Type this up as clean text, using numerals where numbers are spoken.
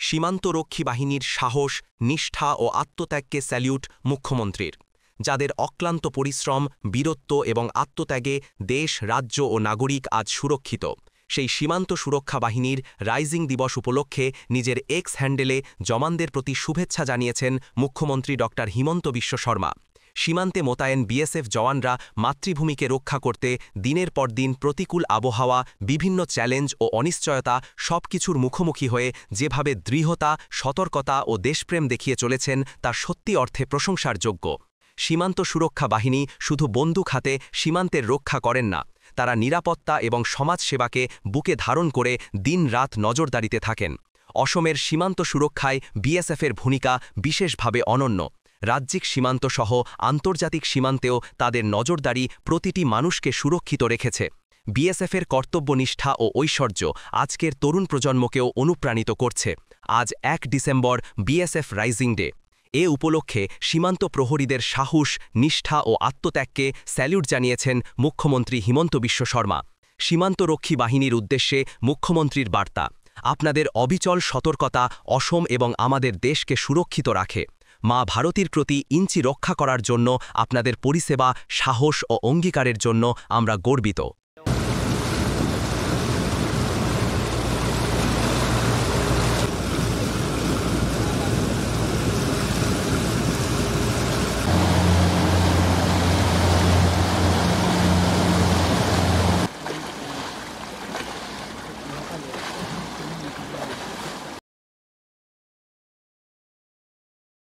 সীমান্তরক্ষী বাহিনীর সাহস, নিষ্ঠা ও আত্মত্যাগকে স্যালিউট মুখ্যমন্ত্রীর, যাদের অক্লান্ত পরিশ্রম, বীরত্ব এবং আত্মত্যাগে দেশ, রাজ্য ও নাগরিক আজ সুরক্ষিত। সেই সীমান্ত সুরক্ষা বাহিনীর রাইজিং দিবস উপলক্ষে নিজের এক্স হ্যান্ডেলে জওয়ানদের প্রতি শুভেচ্ছা জানিয়েছেন মুখ্যমন্ত্রী ড হিমন্ত বিশ্ব শর্মা। সীমান্তে মোতায়েন বিএসএফ জওয়ানরা মাতৃভূমিকে রক্ষা করতে দিনের পর দিন প্রতিকূল আবহাওয়া, বিভিন্ন চ্যালেঞ্জ ও অনিশ্চয়তা সবকিছুর মুখোমুখি হয়ে যেভাবে দৃঢ়তা, সতর্কতা ও দেশপ্রেম দেখিয়ে চলেছেন তা সত্যি অর্থে প্রশংসার যোগ্য। সীমান্ত সুরক্ষা বাহিনী শুধু বন্দুক হাতে সীমান্তের রক্ষা করেন না, তারা নিরাপত্তা এবং সমাজসেবাকে বুকে ধারণ করে দিন-রাত নজরদারিতে থাকেন। অসমের সীমান্ত সুরক্ষায় বিএসএফের ভূমিকা বিশেষভাবে অনন্য। রাজ্যিক সীমান্ত সহ আন্তর্জাতিক সীমান্তেও তাদের নজরদারি প্রতিটি মানুষকে সুরক্ষিত রেখেছে। বিএসএফের কর্তব্যনিষ্ঠা ও ঐশ্বর্য আজকের তরুণ প্রজন্মকেও অনুপ্রাণিত করছে। আজ ১ ডিসেম্বর বিএসএফ রাইজিং ডে। এ উপলক্ষে সীমান্ত প্রহরীদের সাহস, নিষ্ঠা ও আত্মত্যাগকে স্যালিউট জানিয়েছেন মুখ্যমন্ত্রী হিমন্ত বিশ্ব শর্মা। সীমান্তরক্ষী বাহিনীর উদ্দেশ্যে মুখ্যমন্ত্রীর বার্তা: আপনাদের অবিচল সতর্কতা অসম এবং আমাদের দেশকে সুরক্ষিত রাখে। মা ভারতীর প্রতি ইঞ্চি রক্ষা করার জন্য আপনাদের পরিষেবা, সাহস ও অঙ্গীকারের জন্য আমরা গর্বিত।